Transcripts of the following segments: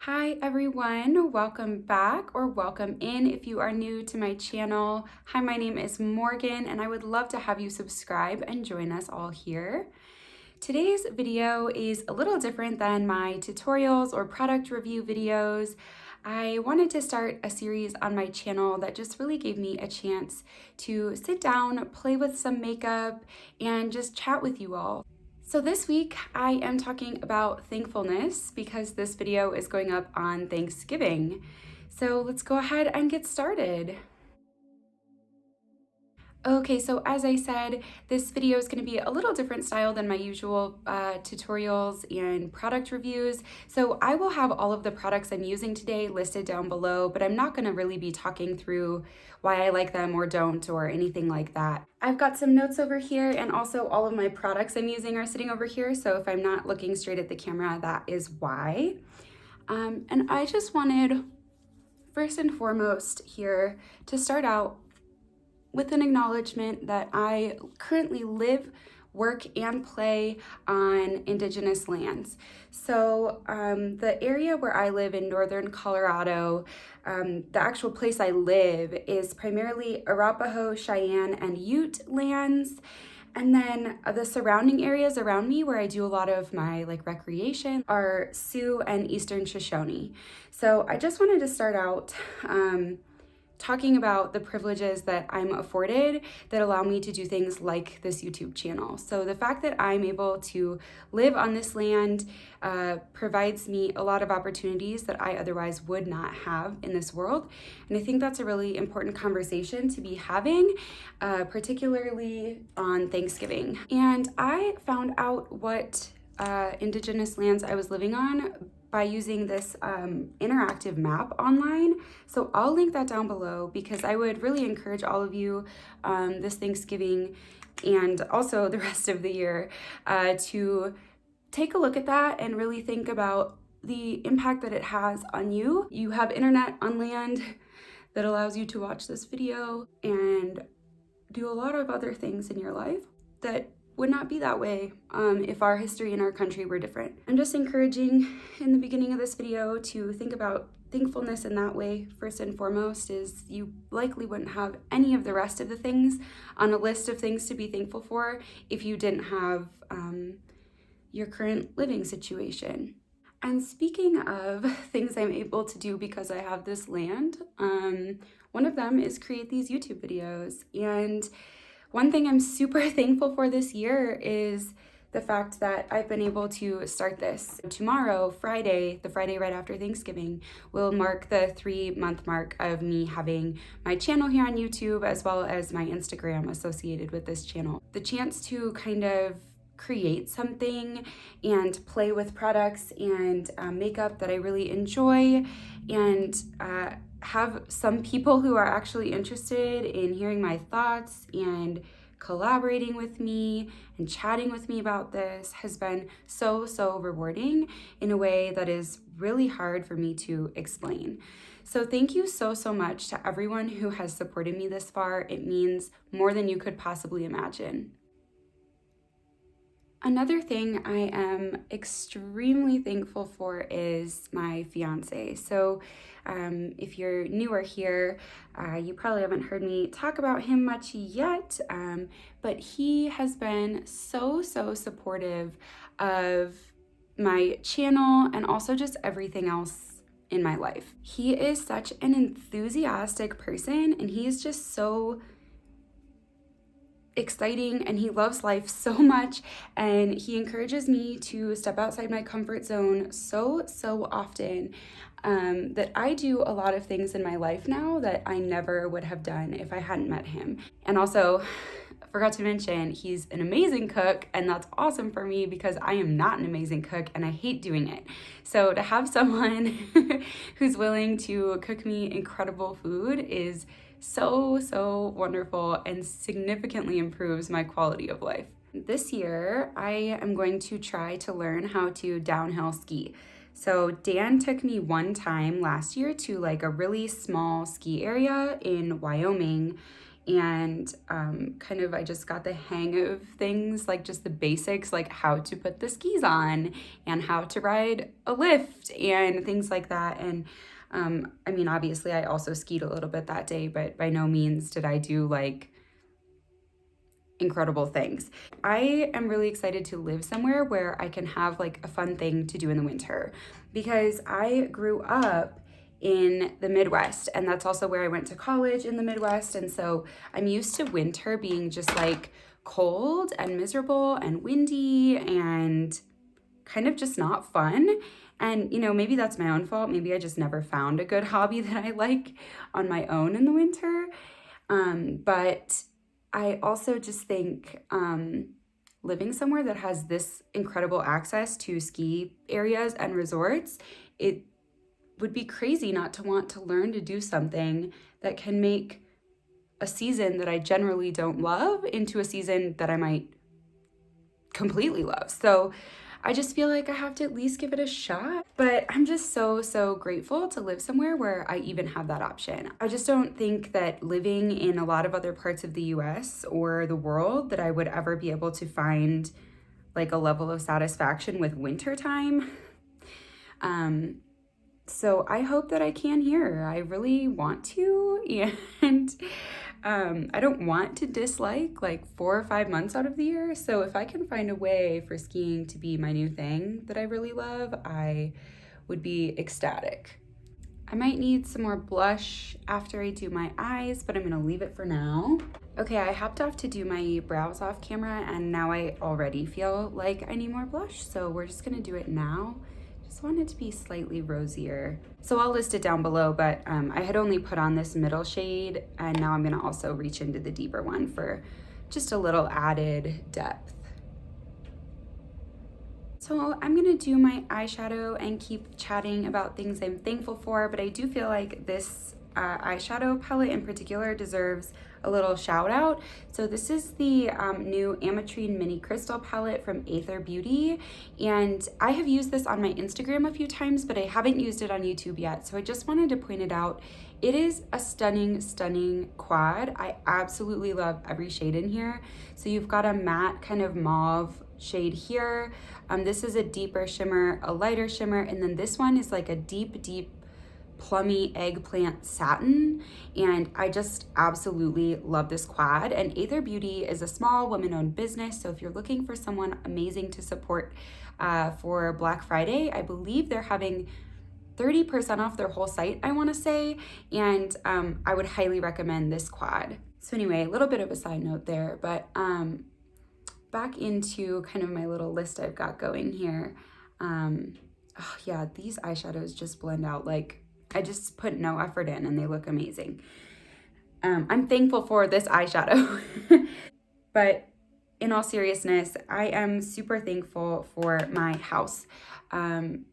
Hi everyone, welcome back or welcome in if you are new to my channel. Hi, my name is Morgan and I would love to have you subscribe and join us all here. Today's video is a little different than my tutorials or product review videos. I wanted to start a series on my channel that just really gave me a chance to sit down, play with some makeup, and just chat with you all. So this week I am talking about thankfulness because this video is going up on Thanksgiving. So let's go ahead and get started. Okay, so as I said, this video is going to be a little different style than my usual tutorials and product reviews. So I will have all of the products I'm using today listed down below, but I'm not going to really be talking through why I like them or don't or anything like that. I've got some notes over here, and also all of my products I'm using are sitting over here. So if I'm not looking straight at the camera, that is why. And I just wanted, first and foremost here, to start out with an acknowledgement that I currently live, work, and play on Indigenous lands. So the area where I live in northern Colorado, the actual place I live is primarily Arapahoe, Cheyenne, and Ute lands. And then the surrounding areas around me where I do a lot of my recreation are Sioux and Eastern Shoshone. So I just wanted to start out talking about the privileges that I'm afforded that allow me to do things like this YouTube channel. So the fact that I'm able to live on this land provides me a lot of opportunities that I otherwise would not have in this world. And I think that's a really important conversation to be having, particularly on Thanksgiving. And I found out what Indigenous lands I was living on by using this interactive map online. So I'll link that down below because I would really encourage all of you this Thanksgiving and also the rest of the year to take a look at that and really think about the impact that it has on you. You have internet on land that allows you to watch this video and do a lot of other things in your life that would not be that way if our history and our country were different. I'm just encouraging in the beginning of this video to think about thankfulness in that way. First and foremost is you likely wouldn't have any of the rest of the things on a list of things to be thankful for if you didn't have your current living situation. And speaking of things I'm able to do because I have this land, one of them is create these YouTube videos. And one thing I'm super thankful for this year is the fact that I've been able to start this. Tomorrow, Friday, the Friday right after Thanksgiving, will mark the 3-month mark of me having my channel here on YouTube as well as my Instagram associated with this channel. The chance to kind of create something and play with products and makeup that I really enjoy and have some people who are actually interested in hearing my thoughts and collaborating with me and chatting with me about this has been so rewarding in a way that is really hard for me to explain. So thank you so much to everyone who has supported me this far. It means more than you could possibly imagine. Another thing I am extremely thankful for is my fiance. So if you're newer here, you probably haven't heard me talk about him much yet, but he has been so supportive of my channel and also just everything else in my life. He is such an enthusiastic person and he is just so exciting and he loves life so much, and he encourages me to step outside my comfort zone so often that I do a lot of things in my life now that I never would have done if I hadn't met him. And also, forgot to mention, he's an amazing cook, and that's awesome for me because I am not an amazing cook and I hate doing it. So to have someone who's willing to cook me incredible food is so wonderful and significantly improves my quality of life. This year, I am going to try to learn how to downhill ski. So Dan took me one time last year to a really small ski area in Wyoming, and kind of I just got the hang of things, like just the basics, like how to put the skis on and how to ride a lift and things like that. And I mean, obviously I also skied a little bit that day, but by no means did I do like incredible things. I am really excited to live somewhere where I can have like a fun thing to do in the winter, because I grew up in the Midwest, and that's also where I went to college, in the Midwest. And so I'm used to winter being just like cold and miserable and windy and kind of just not fun. And, you know, maybe that's my own fault. Maybe I just never found a good hobby that I like on my own in the winter. But I also just think living somewhere that has this incredible access to ski areas and resorts, it would be crazy not to want to learn to do something that can make a season that I generally don't love into a season that I might completely love. So I just feel like I have to at least give it a shot. But I'm just so grateful to live somewhere where I even have that option. I just don't think that living in a lot of other parts of the US or the world that I would ever be able to find like a level of satisfaction with wintertime. So I hope that I can here. I really want to, and I don't want to dislike like 4 or 5 months out of the year. So if I can find a way for skiing to be my new thing that I really love, I would be ecstatic. I might need some more blush after I do my eyes, but I'm gonna leave it for now. Okay, I hopped off to do my brows off camera, and now I already feel like I need more blush, so we're just gonna do it now. Just want it to be slightly rosier. So I'll list it down below, but I had only put on this middle shade, and now I'm gonna also reach into the deeper one for just a little added depth. So I'm gonna do my eyeshadow and keep chatting about things I'm thankful for, but I do feel like this eyeshadow palette in particular deserves a little shout out. So this is the new Ametrine Mini Crystal palette from Aether Beauty, and I have used this on my Instagram a few times, but I haven't used it on YouTube yet, so I just wanted to point it out. It is a stunning quad. I absolutely love every shade in here. So you've got a matte kind of mauve shade here. This is a deeper shimmer, a lighter shimmer, and then this one is like a deep plummy eggplant satin, and I just absolutely love this quad. And Aether Beauty is a small woman-owned business, so if you're looking for someone amazing to support for Black Friday, I believe they're having 30% off their whole site, I want to say, and I would highly recommend this quad. So anyway, a little bit of a side note there, but back into kind of my little list I've got going here. Oh yeah, these eyeshadows just blend out. Like, I just put no effort in and they look amazing. I'm thankful for this eyeshadow. But in all seriousness, I am super thankful for my house. Dan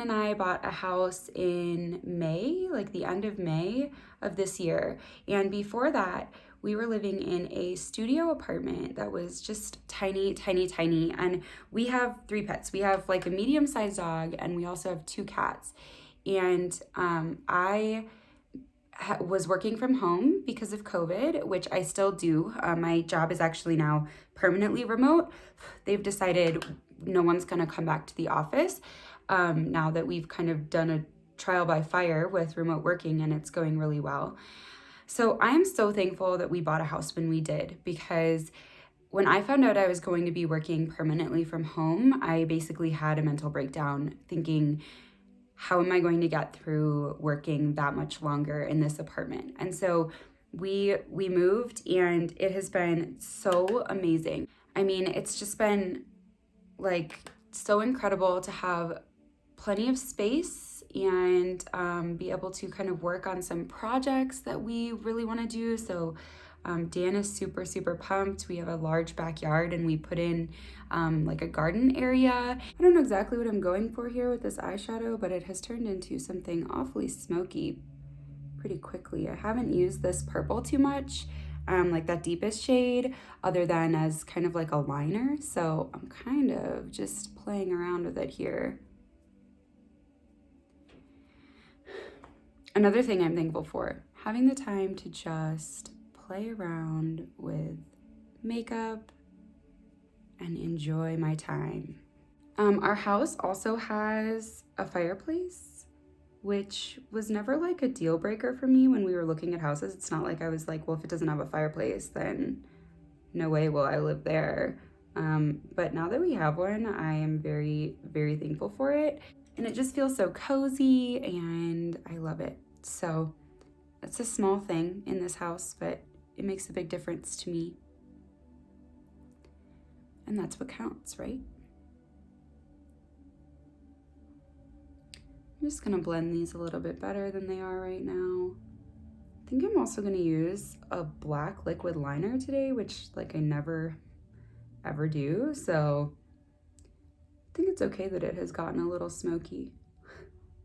and I bought a house in May, like the end of May of this year. And before that, we were living in a studio apartment that was just tiny. And we have 3 pets. We have like a medium-sized dog, and we also have 2 cats. And I was working from home because of COVID, which I still do. My job is actually now permanently remote. They've decided no one's gonna come back to the office now that we've kind of done a trial by fire with remote working, and it's going really well. So I'm so thankful that we bought a house when we did, because when I found out I was going to be working permanently from home, I basically had a mental breakdown thinking, how am I going to get through working that much longer in this apartment? And so we moved, and it has been so amazing. I mean, it's just been like so incredible to have plenty of space and be able to kind of work on some projects that we really want to do. So Dan is super pumped. We have a large backyard, and we put in like a garden area. I don't know exactly what I'm going for here with this eyeshadow, but it has turned into something awfully smoky pretty quickly. I haven't used this purple too much, like that deepest shade, other than as kind of like a liner. So I'm kind of just playing around with it here. Another thing I'm thankful for, having the time to just play around with makeup and enjoy my time. Our house also has a fireplace, which was never like a deal breaker for me when we were looking at houses. It's not like I was like, well, if it doesn't have a fireplace, then no way will I live there. But now that we have one, I am very, very thankful for it. And it just feels so cozy and I love it. So it's a small thing in this house, but it makes a big difference to me. And that's what counts, right? I'm just gonna blend these a little bit better than they are right now. I think I'm also gonna use a black liquid liner today, which like I never ever do. So I think it's okay that it has gotten a little smoky.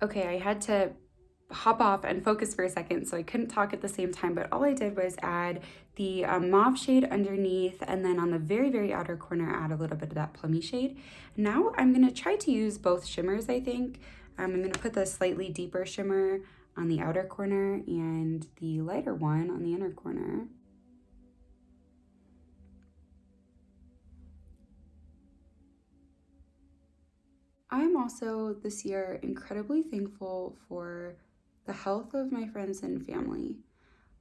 Okay, I had to hop off and focus for a second, so I couldn't talk at the same time, but all I did was add the mauve shade underneath, and then on the very, very outer corner, add a little bit of that plummy shade. Now I'm gonna try to use both shimmers, I think. I'm gonna put the slightly deeper shimmer on the outer corner and the lighter one on the inner corner. I'm also this year incredibly thankful for the health of my friends and family.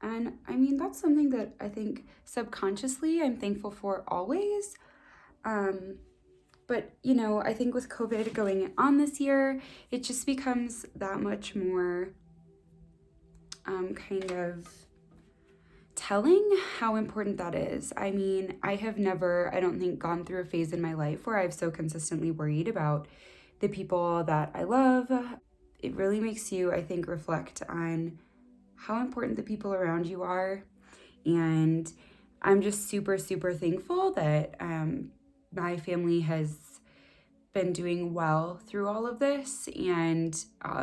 And I mean, that's something that I think subconsciously I'm thankful for always. But you know, I think with COVID going on this year, it just becomes that much more kind of telling how important that is. I mean, I have never, I don't think, gone through a phase in my life where I've so consistently worried about the people that I love. It really makes you, I think, reflect on how important the people around you are. And I'm just super, super thankful that my family has been doing well through all of this, and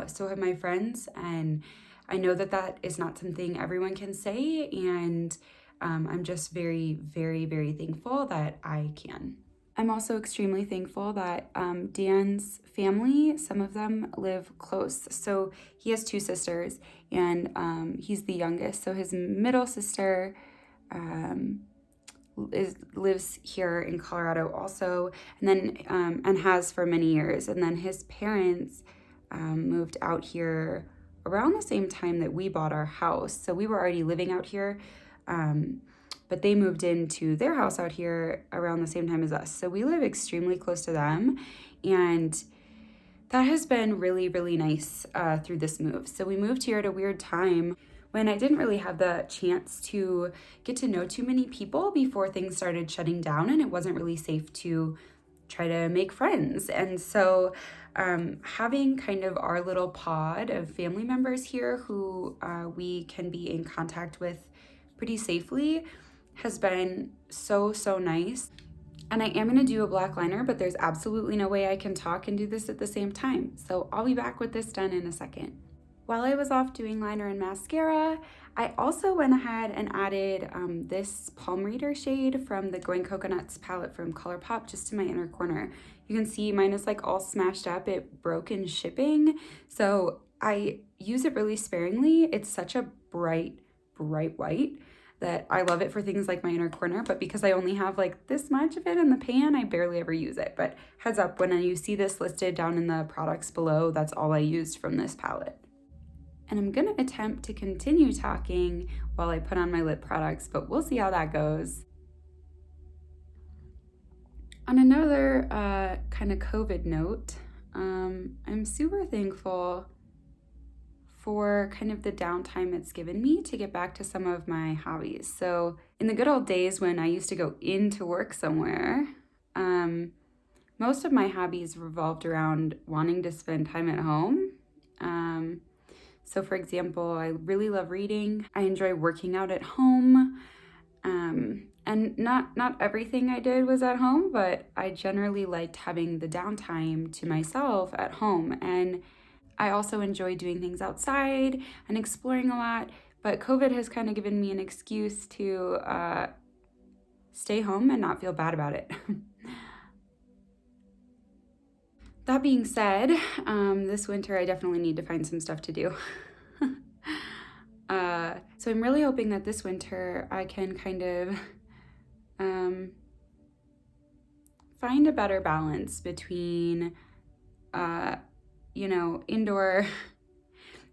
so have my friends. And I know that that is not something everyone can say, and I'm just very, very, very thankful that I can. I'm also extremely thankful that Dan's family, some of them live close. So he has two sisters, and he's the youngest. So his middle sister lives here in Colorado also, and then and has for many years. And then his parents moved out here around the same time that we bought our house. So we were already living out here, but they moved into their house out here around the same time as us. So we live extremely close to them, and that has been really, really nice through this move. So we moved here at a weird time when I didn't really have the chance to get to know too many people before things started shutting down, and it wasn't really safe to try to make friends. And so having kind of our little pod of family members here who we can be in contact with pretty safely has been so, so nice. And I am gonna do a black liner, but there's absolutely no way I can talk and do this at the same time. So I'll be back with this done in a second. While I was off doing liner and mascara, I also went ahead and added this Palm Reader shade from the Going Coconuts palette from ColourPop just to my inner corner. You can see mine is like all smashed up. It broke in shipping, so I use it really sparingly. It's such a bright, bright white that I love it for things like my inner corner, but because I only have like this much of it in the pan, I barely ever use it. But heads up, when you see this listed down in the products below, that's all I used from this palette. And I'm gonna attempt to continue talking while I put on my lip products, but we'll see how that goes. On another kind of COVID note, I'm super thankful for kind of the downtime it's given me to get back to some of my hobbies. So in the good old days when I used to go into work somewhere, most of my hobbies revolved around wanting to spend time at home. So for example, I really love reading. I enjoy working out at home. And not everything I did was at home, but I generally liked having the downtime to myself at home. And I also enjoy doing things outside and exploring a lot, but COVID has kind of given me an excuse to stay home and not feel bad about it. That being said, this winter I definitely need to find some stuff to do. So I'm really hoping that this winter I can kind of find a better balance between, indoor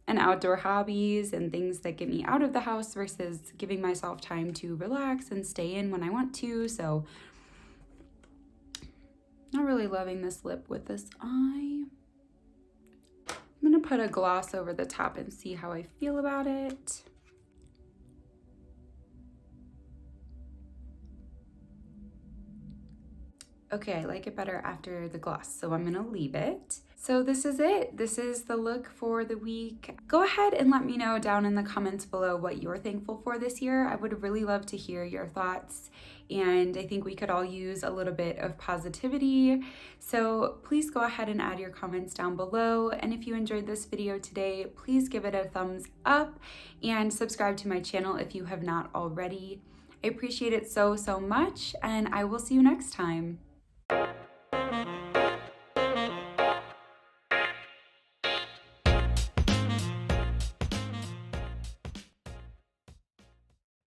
and outdoor hobbies and things that get me out of the house versus giving myself time to relax and stay in when I want to. So not really loving this lip with this eye. I'm gonna put a gloss over the top and see how I feel about it. Okay, I like it better after the gloss, so I'm gonna leave it. So this is it. This is the look for the week. Go ahead and let me know down in the comments below what you're thankful for this year. I would really love to hear your thoughts, and I think we could all use a little bit of positivity. So please go ahead and add your comments down below. And if you enjoyed this video today, please give it a thumbs up and subscribe to my channel if you have not already. I appreciate it so much, and I will see you next time.